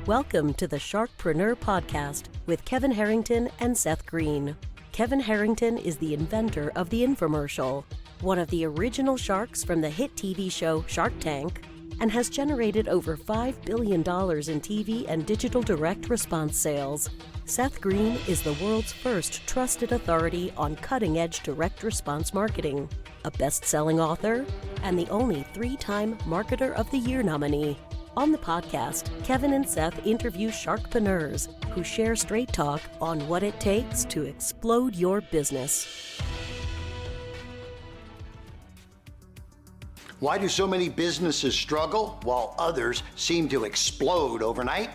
Welcome to the Sharkpreneur podcast with Kevin Harrington and Seth Greene. Kevin Harrington is the inventor of the infomercial, one of the original sharks from the hit TV show Shark Tank, and has generated over $5 billion in TV and digital direct response sales. Seth Greene is the world's first trusted authority on cutting-edge direct response marketing, a best-selling author, and the only 3-time Marketer of the Year nominee. On the podcast, Kevin and Seth interview Sharkpreneurs who share straight talk on what it takes to explode your business. Why do so many businesses struggle while others seem to explode overnight?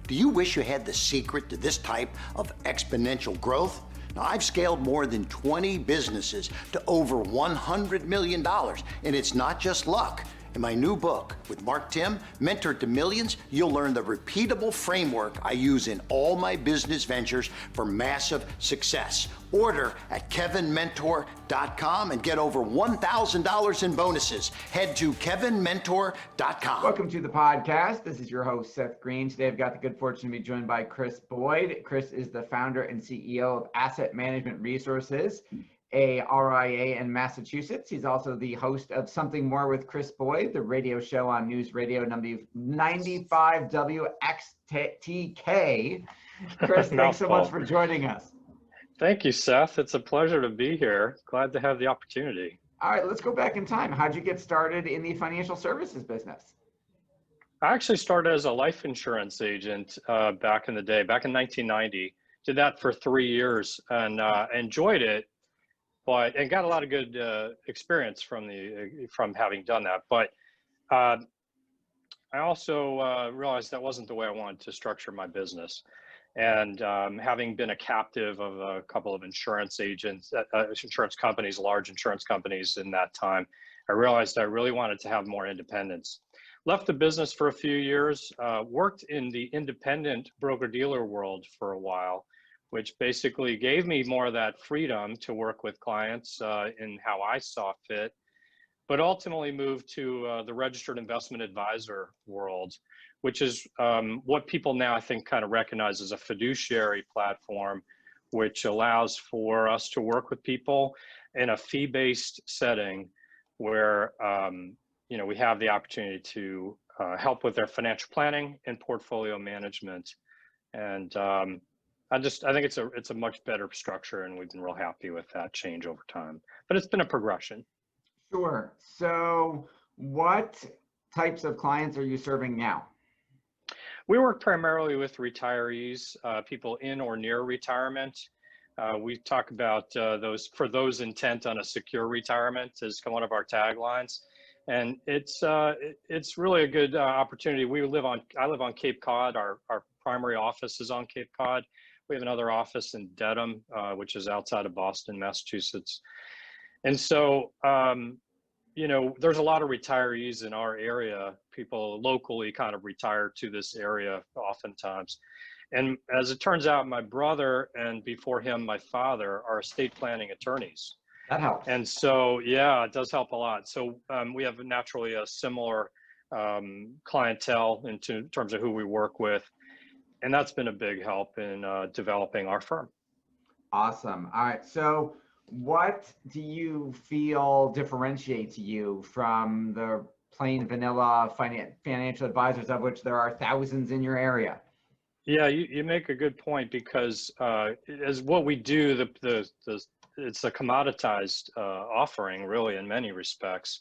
Do you wish you had the secret to this type of exponential growth? Now, I've scaled more than 20 businesses to over $100 million, and it's not just luck. In my new book with Mark Tim, Mentor to Millions, you'll learn the repeatable framework I use in all my business ventures for massive success. Order at kevinmentor.com and get over $1,000 in bonuses. Head to kevinmentor.com. Welcome to the podcast. This is your host, Seth Greene. Today I've got the good fortune to be joined by Chris Boyd. Chris is the founder and CEO of Asset Management Resources, a RIA in Massachusetts. He's also the host of Something More with Chris Boyd, the radio show on News Radio 95 WXTK. Chris, thanks so much for joining us. Thank you, Seth. It's a pleasure to be here. Glad to have the opportunity. All right, let's go back in time. How'd you get started in the financial services business? I actually started as a life insurance agent back in the day, back in 1990. Did that for 3 years and enjoyed it. And got a lot of good experience from having done that. But I also realized that wasn't the way I wanted to structure my business. And having been a captive of a couple of insurance agents, insurance companies, large insurance companies in that time, I realized I really wanted to have more independence. Left the business for a few years, worked in the independent broker-dealer world for a while, which basically gave me more of that freedom to work with clients in how I saw fit, but ultimately moved to the registered investment advisor world, which is what people now I think kind of recognize as a fiduciary platform, which allows for us to work with people in a fee-based setting where we have the opportunity to help with their financial planning and portfolio management. And I think it's a much better structure, and we've been real happy with that change over time. But it's been a progression. Sure. So what types of clients are you serving now? We work primarily with retirees, people in or near retirement. We talk about those intent on a secure retirement is one of our taglines. And it's really a good opportunity. I live on Cape Cod. Our primary office is on Cape Cod. We have another office in Dedham, which is outside of Boston, Massachusetts. And so, there's a lot of retirees in our area. People locally kind of retire to this area oftentimes. And as it turns out, my brother and before him, my father are estate planning attorneys. That helps. And so, yeah, it does help a lot. So we have naturally a similar clientele in terms of who we work with. And that's been a big help in developing our firm. Awesome. All right. So what do you feel differentiates you from the plain vanilla financial advisors, of which there are thousands in your area? Yeah, you make a good point, because as what we do, it's a commoditized offering, really, in many respects.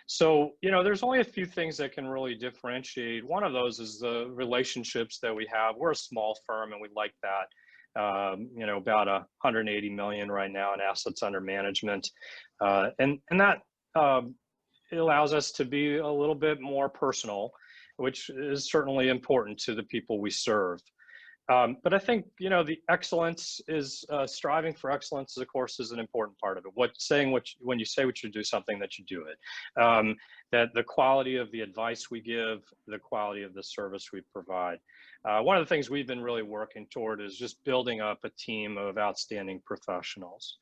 So, there's only a few things that can really differentiate. One of those is the relationships that we have. We're a small firm, and we like that. About 180 million right now in assets under management. And that it allows us to be a little bit more personal, which is certainly important to the people we serve. But I think, the excellence is striving for excellence, of course, is an important part of it. When you say what you do something, that you do it. That the quality of the advice we give, the quality of the service we provide. One of the things we've been really working toward is just building up a team of outstanding professionals.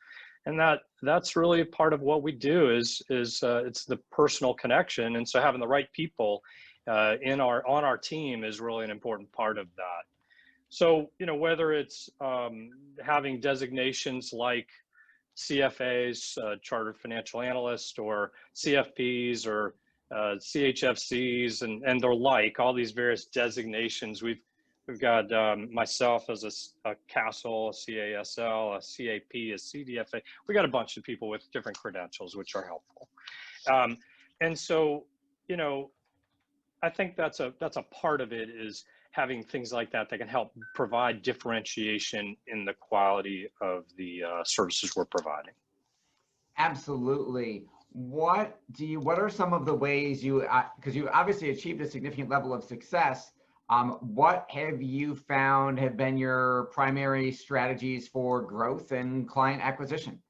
And that's really part of what we do is it's the personal connection. And so having the right people on our team is really an important part of that. So, whether it's having designations like CFAs, Chartered Financial Analyst, or CFPs, or CHFCs, and the like, all these various designations. We've got myself as a CASL, a CASL, a CAP, a CDFA. We got a bunch of people with different credentials, which are helpful. And so, I think that's a part of it, is having things like that can help provide differentiation in the quality of the services we're providing. Absolutely. What are some of the ways because you obviously achieved a significant level of success, what have you found have been your primary strategies for growth and client acquisition?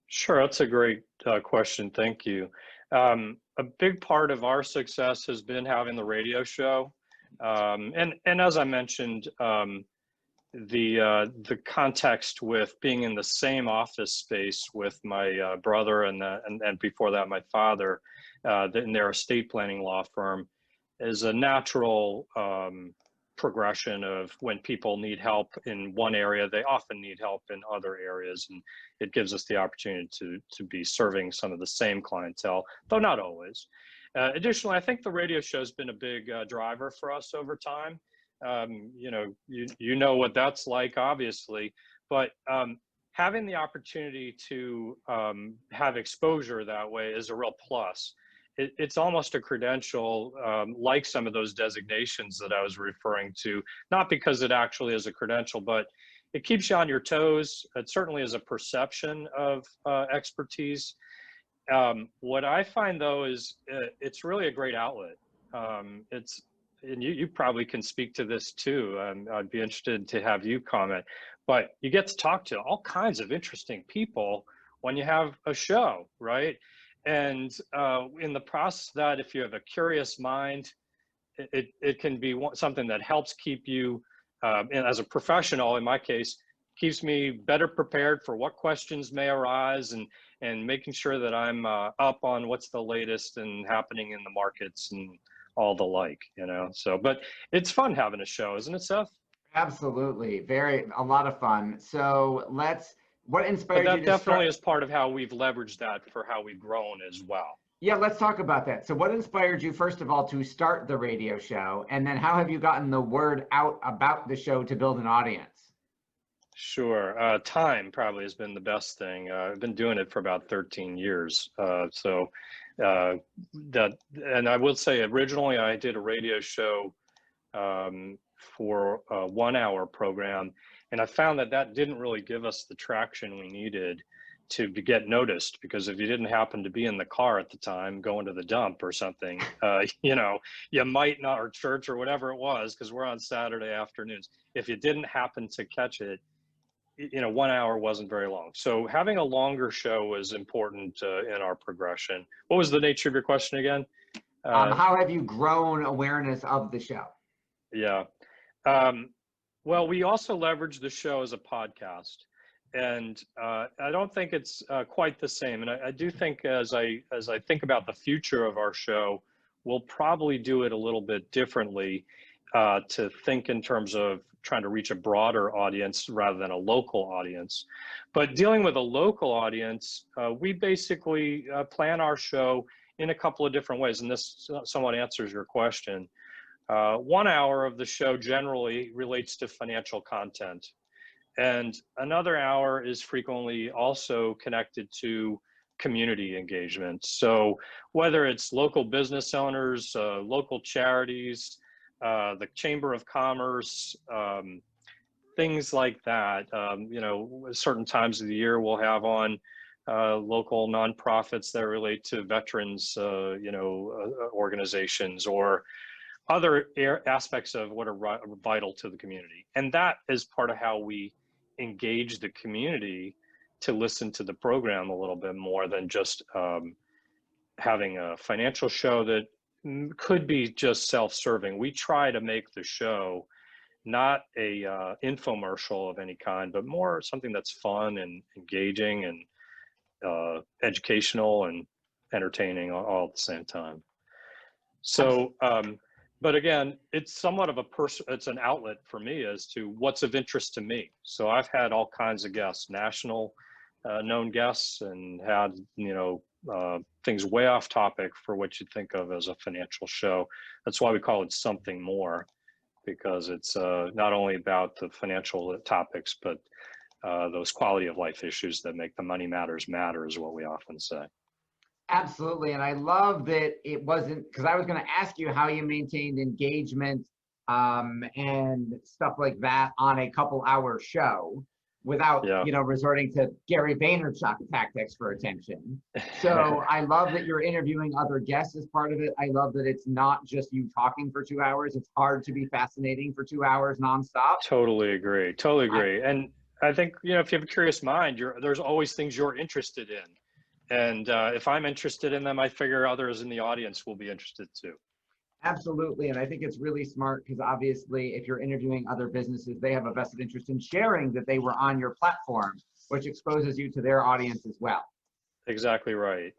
Sure, that's a great question. Thank you. A big part of our success has been having the radio show. And as I mentioned, the context with being in the same office space with my brother and before that my father in their estate planning law firm is a natural progression of when people need help in one area, they often need help in other areas, and it gives us the opportunity to be serving some of the same clientele, though not always. Additionally, I think the radio show has been a big driver for us over time. You know what that's like, obviously, but having the opportunity to have exposure that way is a real plus. It's almost a credential, like some of those designations that I was referring to, not because it actually is a credential, but it keeps you on your toes. It certainly is a perception of expertise. What I find, though, is it's really a great outlet. And you probably can speak to this too. I'd be interested to have you comment, but you get to talk to all kinds of interesting people when you have a show, right? And in the process of that, if you have a curious mind, it can be something that helps keep you, and as a professional, in my case, keeps me better prepared for what questions may arise, and making sure that I'm up on what's the latest and happening in the markets and all the like, So, but it's fun having a show, isn't it, Seth? Absolutely. A lot of fun. So what inspired you to That definitely is part of how we've leveraged that for how we've grown as well. Yeah, let's talk about that. So what inspired you, first of all, to start the radio show? And then how have you gotten the word out about the show to build an audience? Sure. Time probably has been the best thing. I've been doing it for about 13 years. And I will say, originally I did a radio show for a 1-hour program, and I found that didn't really give us the traction we needed to get noticed, because if you didn't happen to be in the car at the time going to the dump or something, you might not, or church or whatever it was, because we're on Saturday afternoons. If you didn't happen to catch it, 1 hour wasn't very long. So having a longer show was important in our progression. What was the nature of your question again? How have you grown awareness of the show? Yeah. Well, we also leverage the show as a podcast, and I don't think it's quite the same. And I do think, as I think about the future of our show, we'll probably do it a little bit differently, to think in terms of trying to reach a broader audience rather than a local audience. But dealing with a local audience, we basically plan our show in a couple of different ways, and this somewhat answers your question. 1 hour of the show generally relates to financial content, and another hour is frequently also connected to community engagement. So whether it's local business owners, local charities, the Chamber of Commerce, things like that. Certain times of the year we'll have on local nonprofits that relate to veterans, organizations, or other aspects of what are vital to the community. And that is part of how we engage the community to listen to the program a little bit more than just having a financial show that could be just self-serving. We try to make the show not a infomercial of any kind, but more something that's fun and engaging and educational and entertaining all at the same time. So but again, it's somewhat of it's an outlet for me as to what's of interest to me. So I've had all kinds of guests, national known guests, and had, things way off topic for what you'd think of as a financial show. That's why we call it Something More, because it's not only about the financial topics, but those quality of life issues that make the money matters matter, is what we often say. Absolutely. And I love that it wasn't, because I was going to ask you how you maintained engagement and stuff like that on a couple-hour show without, resorting to Gary Vaynerchuk tactics for attention. So I love that you're interviewing other guests as part of it. I love that it's not just you talking for 2 hours. It's hard to be fascinating for 2 hours nonstop. Totally agree. Totally agree. And I think, if you have a curious mind, there's always things you're interested in. And if I'm interested in them, I figure others in the audience will be interested too. Absolutely. And I think it's really smart because obviously if you're interviewing other businesses, they have a vested interest in sharing that they were on your platform, which exposes you to their audience as well. Exactly right.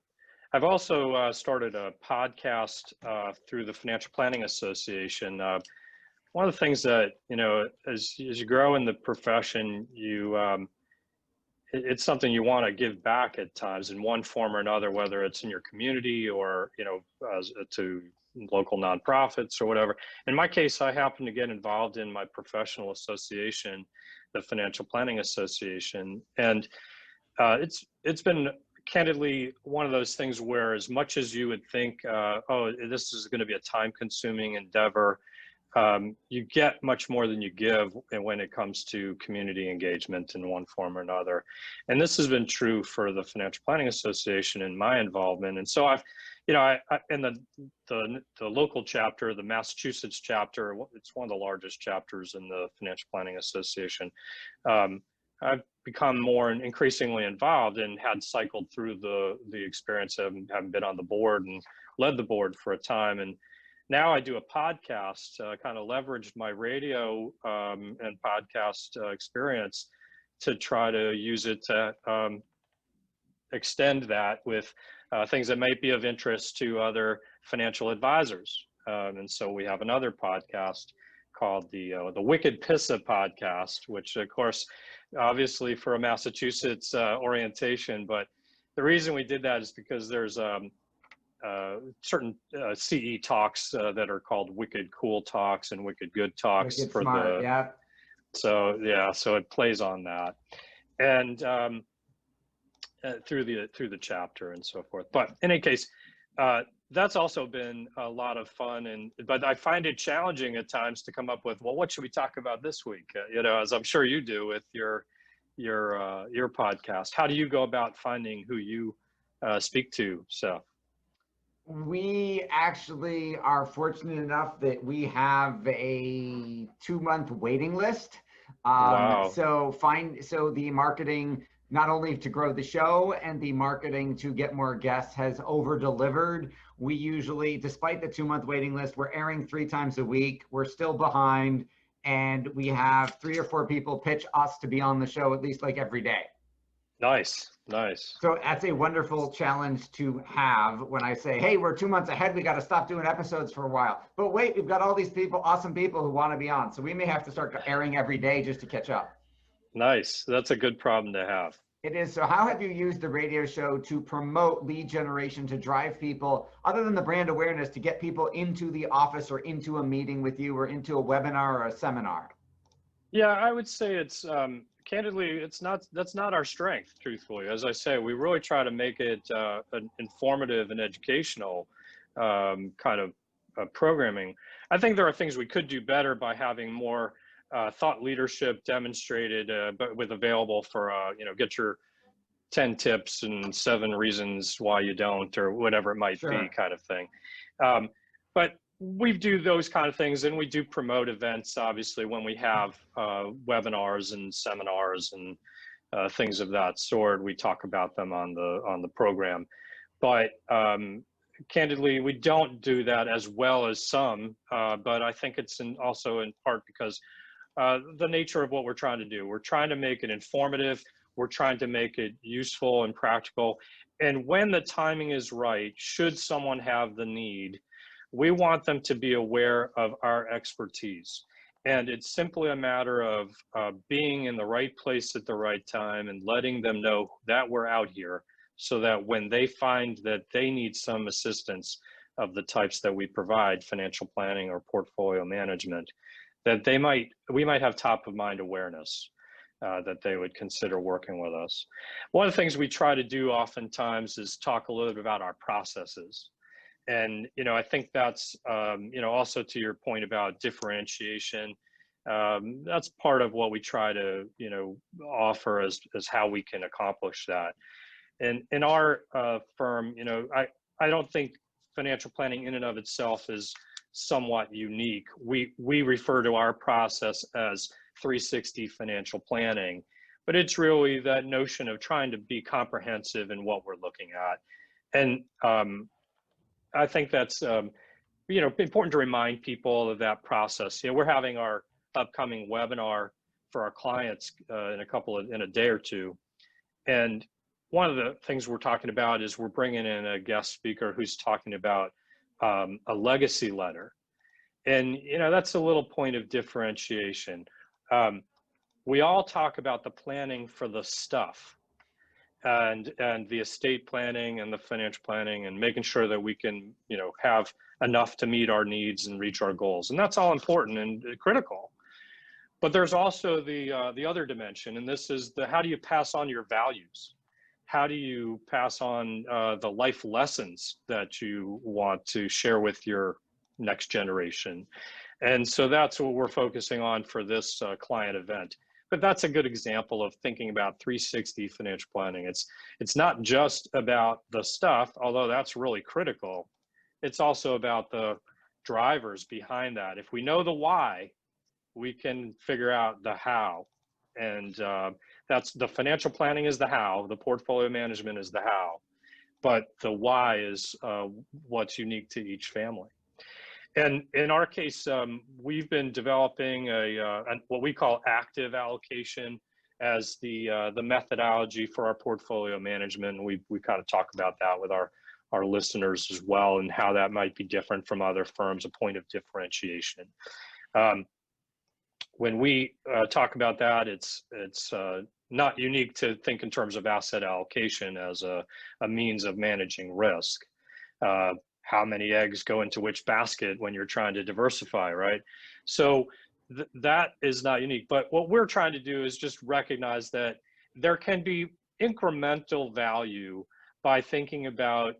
I've also started a podcast through the Financial Planning Association. One of the things that, as you grow in the profession, it's something you want to give back at times in one form or another, whether it's in your community or, to local nonprofits or whatever. In my case, I happen to get involved in my professional association, the Financial Planning Association. And it's been candidly one of those things where, as much as you would think, this is going to be a time-consuming endeavor, you get much more than you give when it comes to community engagement in one form or another. And this has been true for the Financial Planning Association and my involvement. And so I've, in the local chapter, the Massachusetts chapter, it's one of the largest chapters in the Financial Planning Association. I've become more and increasingly involved and had cycled through the experience of having been on the board and led the board for a time. And now I do a podcast, kind of leveraged my radio and podcast experience to try to use it to extend that with things that might be of interest to other financial advisors. And so we have another podcast called the Wicked Pissa podcast, which of course, obviously for a Massachusetts orientation, but the reason we did that is because there's certain CE talks that are called Wicked Cool Talks and Wicked Good Talks. Wicked for smart, yeah. So it plays on that, and through the chapter and so forth. But in any case, that's also been a lot of fun, but I find it challenging at times to come up with, well, what should we talk about this week? As I'm sure you do with your podcast. How do you go about finding who you speak to, Seth? We actually are fortunate enough that we have a 2-month waiting list. Wow. So the marketing, not only to grow the show and the marketing to get more guests, has over delivered. We usually, despite the 2-month waiting list, we're airing 3 times a week. We're still behind, and we have 3 or 4 people pitch us to be on the show at least like every day. Nice. So that's a wonderful challenge to have when I say, hey, we're 2 months ahead. We got to stop doing episodes for a while. But wait, we've got all these people, awesome people who want to be on. So we may have to start airing every day just to catch up. Nice. That's a good problem to have. It is. So how have you used the radio show to promote lead generation, to drive people, other than the brand awareness, to get people into the office or into a meeting with you or into a webinar or a seminar? Yeah, I would say it's candidly, that's not our strength, truthfully. As I say, we really try to make it an informative and educational kind of programming. I think there are things we could do better by having more thought leadership demonstrated, but with available for, get your 10 tips and 7 reasons why you don't, or whatever it might be, kind of thing. But we do those kind of things, and we do promote events, obviously, when we have webinars and seminars and things of that sort. We talk about them on the program, but candidly, we don't do that as well as some. But I think it's also in part because the nature of what we're trying to do. We're trying to make it informative. We're trying to make it useful and practical. And when the timing is right, should someone have the need, We want them to be aware of our expertise. And it's simply a matter of being in the right place at the right time and letting them know that we're out here, so that when they find that they need some assistance of the types that we provide, financial planning or portfolio management, that we might have top of mind awareness, that they would consider working with us. One of the things we try to do oftentimes is talk a little bit about our processes. And, I think that's, also to your point about differentiation, that's part of what we try to, offer as how we can accomplish that. And in our firm, I don't think financial planning in and of itself is somewhat unique. We refer to our process as 360 financial planning, but it's really that notion of trying to be comprehensive in what we're looking at. And I think that's important to remind people of that process. We're having our upcoming webinar for our clients in a day or two, and one of the things we're talking about is we're bringing in a guest speaker who's talking about a legacy letter. And, that's a little point of differentiation. We all talk about the planning for the stuff and the estate planning and the financial planning and making sure that we can, have enough to meet our needs and reach our goals. And that's all important and critical. But there's also the other dimension, and this is how do you pass on your values? How do you pass on the life lessons that you want to share with your next generation? And so that's what we're focusing on for this client event. But that's a good example of thinking about 360 financial planning. It's not just about the stuff, although that's really critical. It's also about the drivers behind that. If we know the why, we can figure out the how. And that's the financial planning is the how, the portfolio management is the how, but the why is what's unique to each family. And in our case, we've been developing what we call active allocation as the methodology for our portfolio management. And we kind of talk about that with our listeners as well, and how that might be different from other firms, a point of differentiation. When we talk about that, it's not unique to think in terms of asset allocation as a means of managing risk. How many eggs go into which basket when you're trying to diversify, right? So that is not unique. But what we're trying to do is just recognize that there can be incremental value by thinking about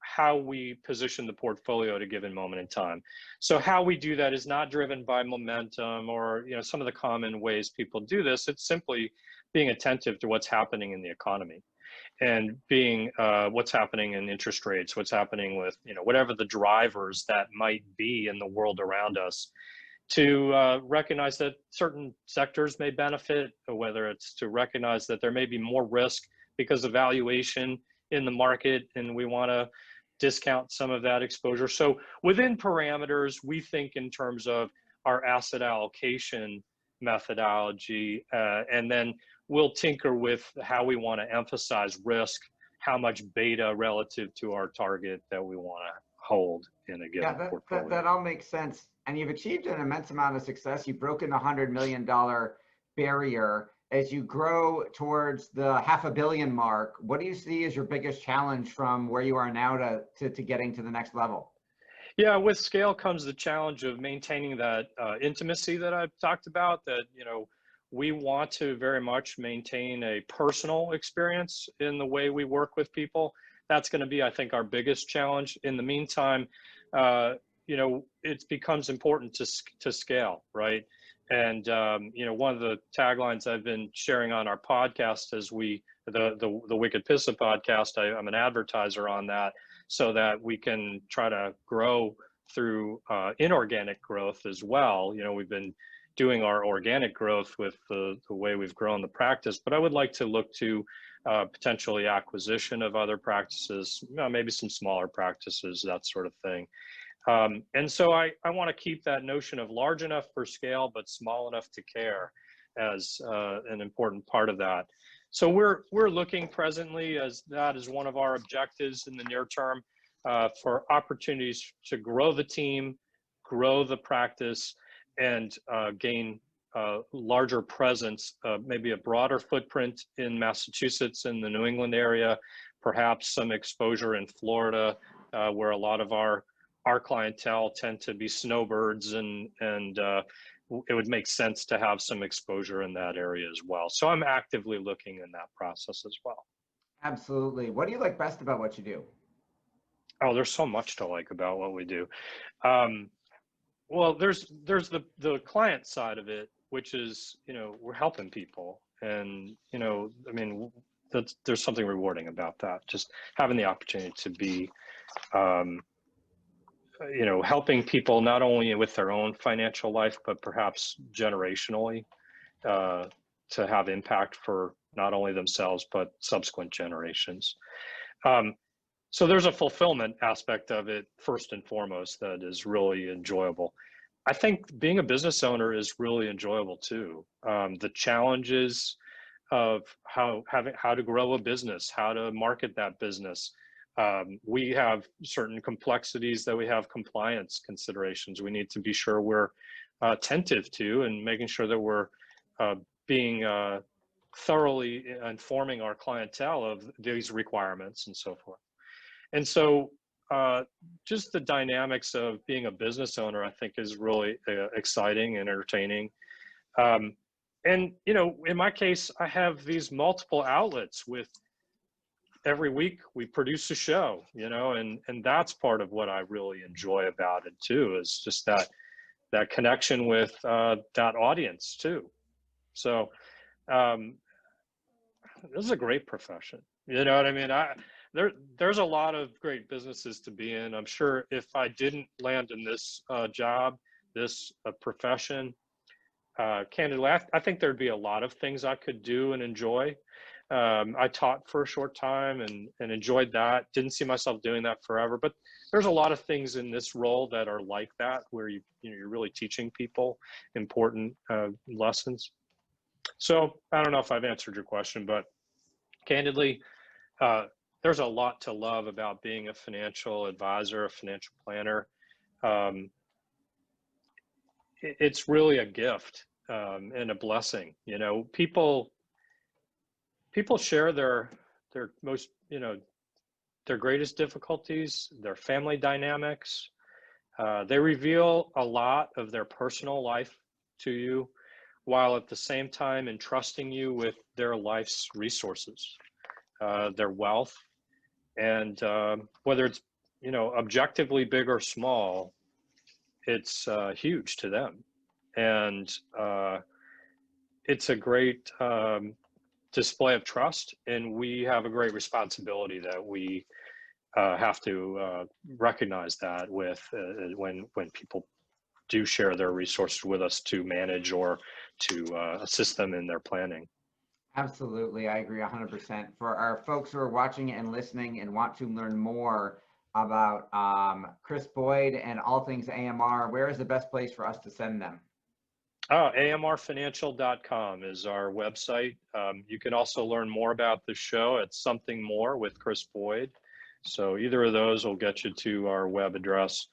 how we position the portfolio at a given moment in time. So how we do that is not driven by momentum or some of the common ways people do this. It's simply being attentive to what's happening in the economy, and being what's happening in interest rates, what's happening with whatever the drivers that might be in the world around us, to recognize that certain sectors may benefit, or whether it's to recognize that there may be more risk because of valuation in the market, and we want to discount some of that exposure. So within parameters, we think in terms of our asset allocation methodology, and then we'll tinker with how we want to emphasize risk, how much beta relative to our target that we want to hold in a given portfolio. That all makes sense. And you've achieved an immense amount of success. You've broken the $100 million barrier. As you grow towards the $500 million mark, what do you see as your biggest challenge from where you are now to getting to the next level? Yeah, with scale comes the challenge of maintaining that intimacy that I've talked about, that, we want to very much maintain a personal experience in the way we work with people. That's going to be, I think, our biggest challenge. In the meantime, it becomes important to scale, right? And, one of the taglines I've been sharing on our podcast is the Wicked Pissa podcast, I'm an advertiser on that, so that we can try to grow through inorganic growth as well. We've been doing our organic growth with the way we've grown the practice, but I would like to look to potentially acquisition of other practices, maybe some smaller practices, that sort of thing. And so I want to keep that notion of large enough for scale, but small enough to care as an important part of that. So we're looking presently as that is one of our objectives in the near term, for opportunities to grow the team, grow the practice, and gain larger presence, maybe a broader footprint in Massachusetts and the New England area, perhaps some exposure in Florida, where a lot of our clientele tend to be snowbirds, and it would make sense to have some exposure in that area as well. So I'm actively looking in that process as well. Absolutely. What do you like best about what you do? Oh, there's so much to like about what we do. Well, there's the client side of it, which is, we're helping people, and I mean, there's something rewarding about that. Just having the opportunity to be, helping people not only with their own financial life, but perhaps generationally, to have impact for not only themselves but subsequent generations. So there's a fulfillment aspect of it, first and foremost, that is really enjoyable. I think being a business owner is really enjoyable too. The challenges of how to grow a business, how to market that business. We have certain complexities that we have compliance considerations we need to be sure we're attentive to, and making sure that we're being thoroughly informing our clientele of these requirements and so forth. And so just the dynamics of being a business owner, I think, is really exciting and entertaining. And, in my case, I have these multiple outlets with every week we produce a show, and that's part of what I really enjoy about it too, is just that connection with that audience too. So this is a great profession. You know what I mean? There's a lot of great businesses to be in. I'm sure if I didn't land in this job, this profession, candidly, I think there'd be a lot of things I could do and enjoy. I taught for a short time and enjoyed that. Didn't see myself doing that forever, but there's a lot of things in this role that are like that, where you're really teaching people important lessons. So I don't know if I've answered your question, but candidly, there's a lot to love about being a financial advisor, a financial planner. It's really a gift and a blessing. People share their most, their greatest difficulties, their family dynamics. They reveal a lot of their personal life to you, while at the same time entrusting you with their life's resources, their wealth, and whether it's, objectively big or small, it's huge to them. And it's a great display of trust, and we have a great responsibility that we have to recognize that with when people do share their resources with us to manage or to assist them in their planning. Absolutely. I agree 100%. For our folks who are watching and listening and want to learn more about Chris Boyd and all things AMR, where is the best place for us to send them? amrfinancial.com is our website. You can also learn more about the show at Something More with Chris Boyd. So either of those will get you to our web address.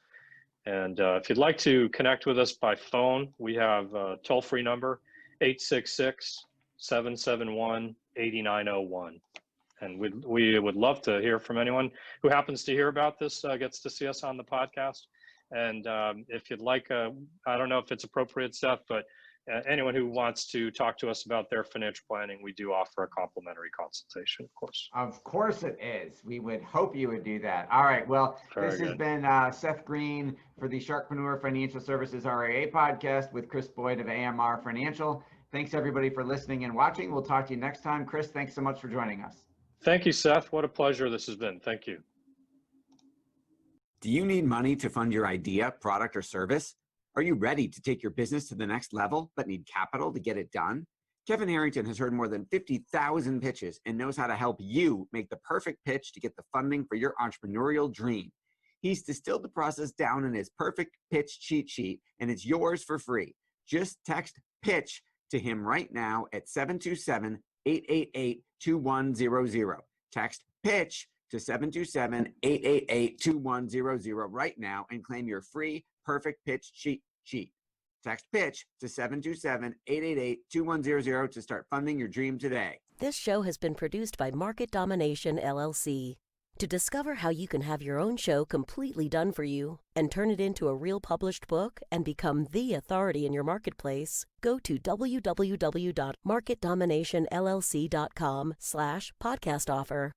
And if you'd like to connect with us by phone, we have a toll-free number, 866-771-8901. And we would love to hear from anyone who happens to hear about this, gets to see us on the podcast. And if you'd like, I don't know if it's appropriate, Seth, but anyone who wants to talk to us about their financial planning, we do offer a complimentary consultation, of course. Of course it is. We would hope you would do that. All right. Well, Very this good. has been Seth Greene for the Sharkpreneur Financial Services RIA podcast with Chris Boyd of AMR Financial. Thanks everybody for listening and watching. We'll talk to you next time. Chris, thanks so much for joining us. Thank you, Seth. What a pleasure this has been. Thank you. Do you need money to fund your idea, product, or service? Are you ready to take your business to the next level, but need capital to get it done? Kevin Harrington has heard more than 50,000 pitches and knows how to help you make the perfect pitch to get the funding for your entrepreneurial dream. He's distilled the process down in his perfect pitch cheat sheet, and it's yours for free. Just text PITCH to him right now at 727-888-2100. Text PITCH to 727-888-2100 right now and claim your free perfect pitch cheat sheet. Text PITCH to 727-888-2100 to start funding your dream today. This show has been produced by Market Domination, LLC. To discover how you can have your own show completely done for you and turn it into a real published book and become the authority in your marketplace, go to www.marketdominationllc.com/podcast offer.